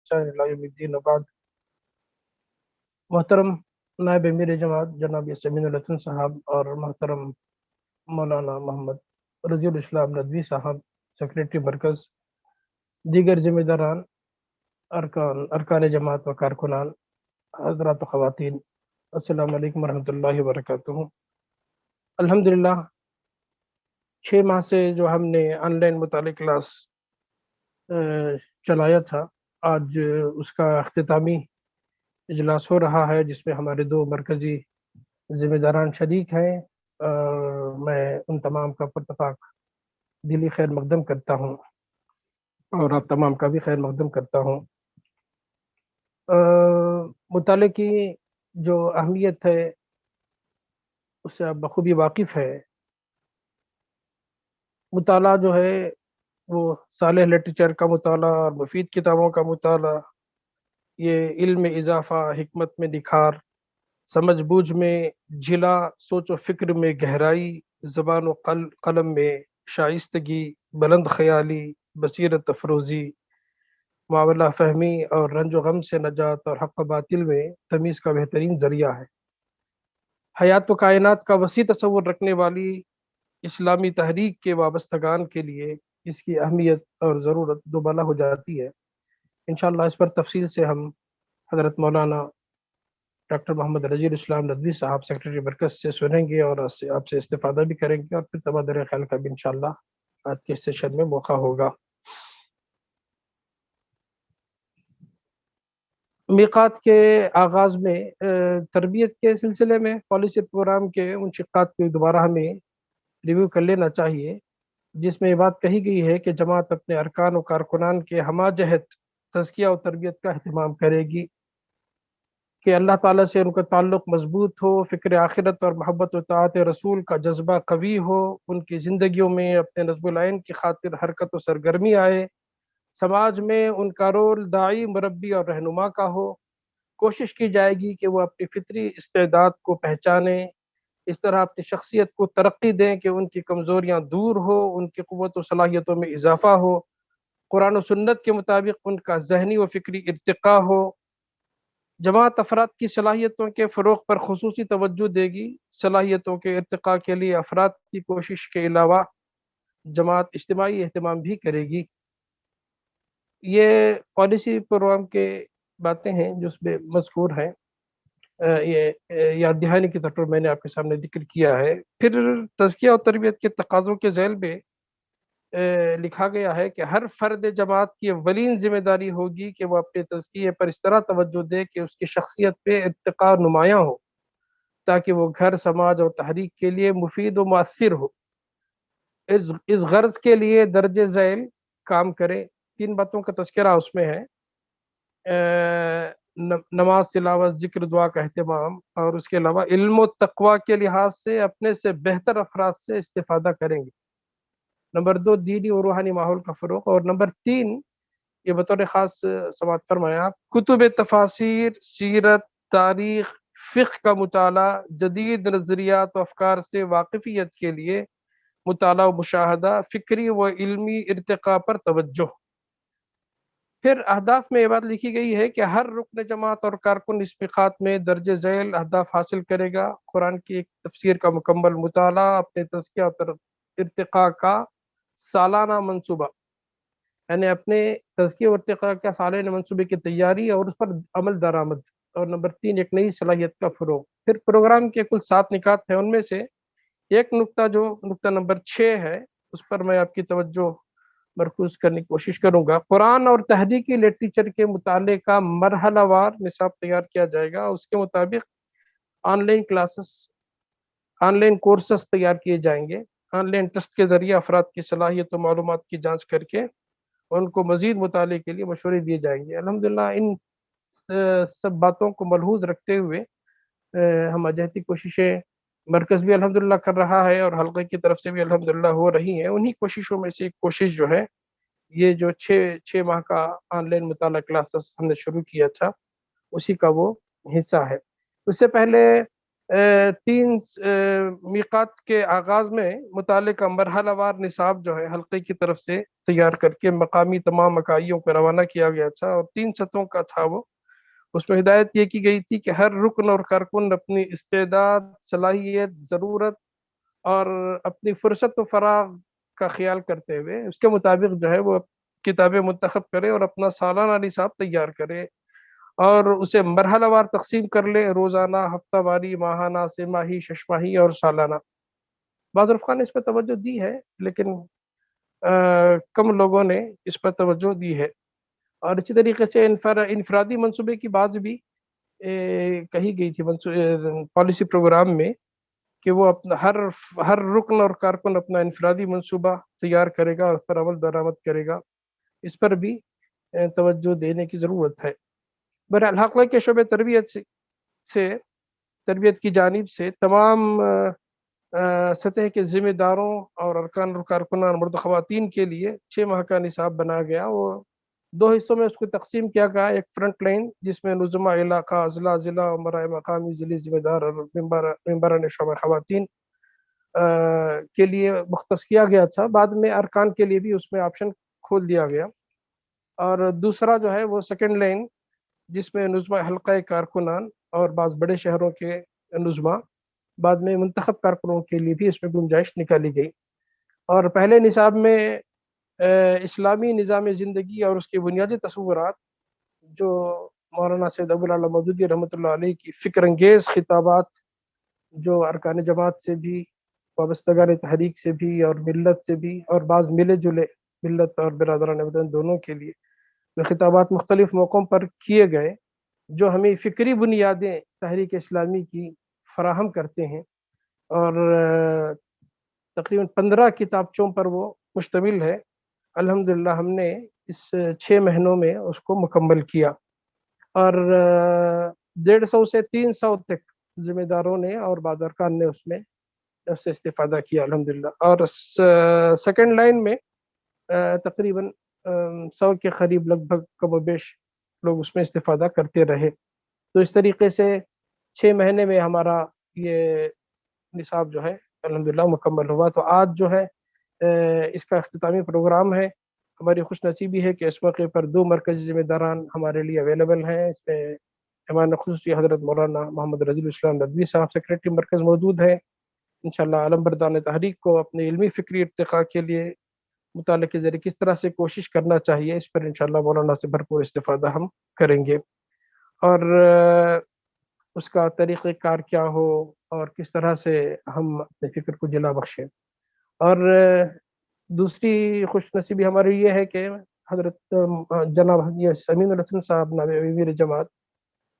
بإحسان إلى يوم الدين وبعد. محترم نائب امیر جماعت جناب یاسمین الحسن صاحب اور محترم مولانا محمد رضی الاسلام ندوی صاحب سیکریٹری مرکز، دیگر ذمہ داران، ارکان جماعت و کارکنان، حضرات و خواتین، السلام علیکم ورحمۃ اللہ وبرکاتہ. الحمدللہ 6 ماہ سے جو ہم نے آن لائن مطالعہ کلاس چلایا تھا، آج اس کا اختتامی اجلاس ہو رہا ہے جس میں ہمارے 2 مرکزی ذمہ داران شریک ہیں. میں ان تمام کا پرتپاک دلی خیر مقدم کرتا ہوں اور آپ تمام کا بھی خیر مقدم کرتا ہوں. مطالعے کی جو اہمیت ہے اس سے آپ بخوبی واقف ہے. مطالعہ جو ہے وہ صالح لٹریچر کا مطالعہ اور مفید کتابوں کا مطالعہ، یہ علم میں اضافہ، حکمت میں نکھار، سمجھ بوجھ میں جھلا، سوچ و فکر میں گہرائی، زبان و قلم میں شائستگی، بلند خیالی، بصیرت افروزی، معاملہ فہمی اور رنج و غم سے نجات اور حق و باطل میں تمیز کا بہترین ذریعہ ہے. حیات و کائنات کا وسیع تصور رکھنے والی اسلامی تحریک کے وابستگان کے لیے اس کی اہمیت اور ضرورت دوبالا ہو جاتی ہے. انشاءاللہ اس پر تفصیل سے ہم حضرت مولانا ڈاکٹر محمد رضی الاسلام ندوی صاحب سیکریٹری مرکز سے سنیں گے اور آپ سے استفادہ بھی کریں گے، اور پھر تبادلہ خیال کا بھی انشاءاللہ آج کے سیشن میں موقع ہوگا. میقات کے آغاز میں تربیت کے سلسلے میں پالیسی پروگرام کے ان شقات کو دوبارہ ہمیں ریویو کر لینا چاہیے، جس میں یہ بات کہی گئی ہے کہ جماعت اپنے ارکان و کارکنان کے ہمہ جہت تزکیہ و تربیت کا اہتمام کرے گی کہ اللہ تعالیٰ سے ان کا تعلق مضبوط ہو، فکر آخرت اور محبت و اطاعت رسول کا جذبہ قوی ہو، ان کی زندگیوں میں اپنے نصب العین کی خاطر حرکت و سرگرمی آئے، سماج میں ان کا رول داعی، مربی اور رہنما کا ہو. کوشش کی جائے گی کہ وہ اپنی فطری استعداد کو پہچانیں، اس طرح اپنی شخصیت کو ترقی دیں کہ ان کی کمزوریاں دور ہو، ان کی قوت و صلاحیتوں میں اضافہ ہو، قرآن و سنت کے مطابق ان کا ذہنی و فکری ارتقاء ہو. جماعت افراد کی صلاحیتوں کے فروغ پر خصوصی توجہ دے گی. صلاحیتوں کے ارتقاء کے لیے افراد کی کوشش کے علاوہ جماعت اجتماعی اہتمام بھی کرے گی. یہ پالیسی پروگرام کے باتیں ہیں جو اس میں مذکور ہیں. یہ یاد دہانی کے طور پر میں نے آپ کے سامنے ذکر کیا ہے. پھر تزکیہ اور تربیت کے تقاضوں کے ذیل میں لکھا گیا ہے کہ ہر فرد جماعت کی اولین ذمہ داری ہوگی کہ وہ اپنے تزکیے پر اس طرح توجہ دے کہ اس کی شخصیت پہ ارتقاء نمایاں ہو، تاکہ وہ گھر، سماج اور تحریک کے لیے مفید و مؤثر ہو. اس غرض کے لیے درج ذیل کام کرے. 3 باتوں کا تذکرہ اس میں ہے: نماز، تلاوت، ذکر، دعا کا اہتمام، اور اس کے علاوہ علم و تقوی کے لحاظ سے اپنے سے بہتر افراد سے استفادہ کریں گے. نمبر 2 دینی اور روحانی ماحول کا فروغ. اور نمبر 3 یہ بطور خاص سماعت فرمایا، کتب تفاسیر، سیرت، تاریخ، فقہ کا مطالعہ، جدید نظریات و افکار سے واقفیت کے لیے مطالعہ و مشاہدہ، فکری و علمی ارتقاء پر توجہ. پھر اہداف میں یہ بات لکھی گئی ہے کہ ہر رکن جماعت اور کارکن اس میقات میں درج ذیل اہداف حاصل کرے گا: قرآن کی ایک تفسیر کا مکمل مطالعہ، اپنے تزکیہ اور ارتقاء کا سالانہ منصوبہ، یعنی اپنے تزکیہ و ارتقاء کا سالانہ منصوبے کی تیاری اور اس پر عمل درآمد. اور نمبر 3 ایک نئی صلاحیت کا فروغ. پھر پروگرام کے کل 7 نکات ہیں، ان میں سے ایک نقطہ جو نقطہ نمبر 6 ہے اس پر میں آپ کی توجہ مرکوز کرنے کی کوشش کروں گا. قرآن اور تحریکی لٹریچر کے مطالعے کا مرحلہ وار نصاب تیار کیا جائے گا. اس کے مطابق آن لائن کورسز تیار کیے جائیں گے. آن لائن ٹیسٹ کے ذریعے افراد کی صلاحیت و معلومات کی جانچ کر کے ان کو مزید مطالعے کے لیے مشورے دیے جائیں گے. الحمدللہ ان سب باتوں کو ملحوظ رکھتے ہوئے ہم جہتی کوششیں مرکز بھی الحمدللہ کر رہا ہے اور حلقے کی طرف سے بھی الحمدللہ ہو رہی ہیں. انہی کوششوں میں سے ایک کوشش جو ہے یہ جو 6 ماہ کا آن لائن مطالعہ کلاسز ہم نے شروع کیا تھا اسی کا وہ حصہ ہے. اس سے پہلے तीन मीक़ात के आगाज़ में मुतालिका मरहला वार निसाब जो है हल्के की तरफ से तैयार करके मकामी तमाम इकाइयों को रवाना किया गया था और 3 सतरों का था वो। उसमें हिदायत ये की गई थी कि हर रुकन और कारकुन अपनी इस्तेदाद, सलाहियत, ज़रूरत और अपनी फ़ुर्सत व फ़राग़ का ख़्याल करते हुए उसके मुताबिक जो है वो किताबें मुंतख़ब करे और अपना सालाना निसाब तैयार करे और उसे मरहलावार तक़सीम कर ले, रोज़ाना, हफ्तावारी, माहाना, तिमाही, शशमाही और सालाना। बाज़ रफ़क़ा ने इस पे तवज्जो दी है, लेकिन कम लोगों ने इस पर तवज्जो दी है। और इसी तरीके से इनफ़रादी मंसूबे की बात भी कही गई थी पॉलिसी प्रोग्राम में कि वो अपना हर रुकन और कारकुन अपना इनफ़रादी मंसूबा तैयार करेगा और उस पर अमल दरामद करेगा। इस पर भी तवज्जो देने की ज़रूरत है। बहरहाल हक़ के शोबे से तरबियत की जानिब से तमाम सतह के ज़िम्मेदारों और अरकान और कारकुनान मर्द ख़वातीन के लिए 6 माह का निसाब बनाया गया। वो 2 हिस्सों में उसको तक़सीम किया गया। एक फ्रंट लाइन जिसमें नुज़मा इलाक़ा, अज़ला, ज़िला, उमराए मक़ामी, ज़िली ज़िम्मेदार और मेंबरान शोबा ख़वातीन के लिए मुख्तस किया गया था। बाद में अरकान के लिए भी उसमें ऑप्शन खोल दिया गया। और दूसरा जो है वो सेकंड लाइन जिसमें नुज़मा हल्क़ाए कारकुनान और बाज़ बड़े शहरों के नुज़मा, बाद में मुंतख़ब कारकुनों के लिए भी इसमें गुंजाइश निकाली गई। और पहले निसाब में इस्लामी निज़ाम ज़िंदगी और उसके बुनियादी तसव्वुरात जो मौलाना सैयद अबुल आला मौदूदी रहमतुल्लाह अलैह की फ़िक्र अंगेज़ खिताबात जो अरकान जमात से भी, वाबस्तगान तहरीक से भी और मिल्लत से भी और बाज़ मिले-जुले मिल्लत और बिरादरान वतन दोनों के लिए जो खिताबात मुख्तलिफ़ मौक़ों पर किए गए, जो हमें फ़िक्री बुनियादें तहरीक इस्लामी की फ़राहम करते हैं और तक़रीबन 15 किताबचों पर वो मुश्तमिल है। अल्हम्दुलिल्लाह हमने इस 6 महीनों में उसको मुकम्मल किया और 150 से 300 तक ज़िम्मेदारों ने और बाज़ अरकान ने उसमें उससे इस्तिफ़ादा किया अल्हम्दुलिल्लाह। और सेकंड लाइन में तक़रीबन 100 के करीब लगभग कमोबेश लोग उसमें इस्तिफ़ादा करते रहे। तो इस तरीके से 6 महीने में हमारा ये निसाब जो है अल्हम्दुलिल्लाह मुकम्मल हुआ। तो आज जो है इसका इख्तितामी प्रोग्राम है। हमारी खुशनसीबी है कि इस मौके पर 2 मरकज़ी ज़िम्मेदारान हमारे लिए अवेलेबल हैं। इसमें मेहमान ख़ुसूसी हज़रत मौलाना मोहम्मद रज़ील इस्लाम नदवी साहब सेक्रेटरी मरकज़ मौजूद हैं। इंशाअल्लाह अलमबरदान तहरीक को अपने इल्मी फ़िक्री इर्तिक़ा के लिए मुताले के ज़रिए किस तरह से कोशिश करना चाहिए, इस पर इंशाअल्लाह मौलाना से भरपूर इस्तिफ़ादा हम करेंगे। और उसका तरीक़ेकार क्या हो और किस तरह से हम अपने फ़िक्र को जला बख्शें। और दूसरी खुशनसीबी हमारी ये है कि हज़रत जनाब ये अमीनुल हसन साहब नायब अमीर जमात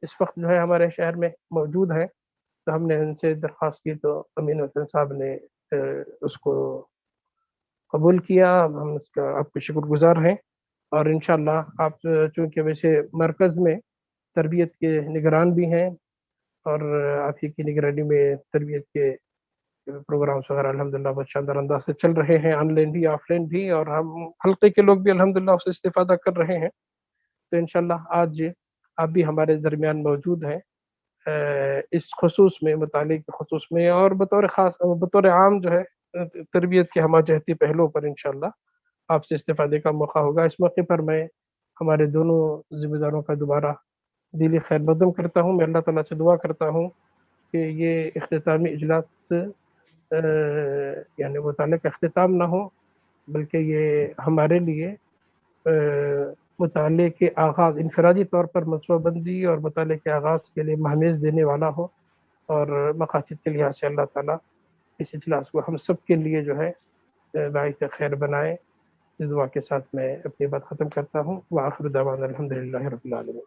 इस वक़्त जो है हमारे शहर में मौजूद हैं। तो हमने उनसे दरख्वास्त की तो अमीनुल हसन साहब ने उसको कबूल किया। हम उसका आपके शुक्रगुज़ार हैं और इंशाअल्लाह आप चूँकि वैसे मरकज़ में तरबियत के निगरान भी हैं और आप ही की निगरानी में तरबियत के प्रोग्राम्स वगैरह अल्हम्दुलिल्लाह बहुत शानदार अंदाज़ से चल रहे हैं, ऑनलाइन भी, ऑफ़लाइन भी और हम हल्के के लोग भी अल्हम्दुलिल्लाह उससे इस्तिफ़ादा कर रहे हैं। तो इंशाअल्लाह आज आप भी हमारे दरमियान मौजूद हैं इस ख़ुसूस में मुतालिक ख़ुसूस में और बतौर आम जो है तरबियत के हमाजहती पहलुओं पर इंशाअल्लाह आपसे इस्तिफ़ादे का मौका होगा। इस मौके पर मैं हमारे दोनों ज़िम्मेदारों का दोबारा दिली खैर मक़दम करता हूँ। मैं अल्लाह ताला से दुआ करता हूँ कि ये इख्तितामी इजलास यानी मुताले का इख्तिताम ना हो, बल्कि ये हमारे लिए मुताले के आगाज़ इनफ़रादी तौर पर मनसूबाबंदी और मुताले के आगाज़ के लिए महमेज़ देने वाला हो और मक़ासद के लिहाज़ से अल्लाह ताला इस इजलास को हम सब के लिए जो है बाइस खैर बनाए। इस दुआ के साथ मैं अपनी बात ख़त्म करता हूँ। व आखिर दावाना अल्हम्दुलिल्लाहि रब्बिल आलमीन।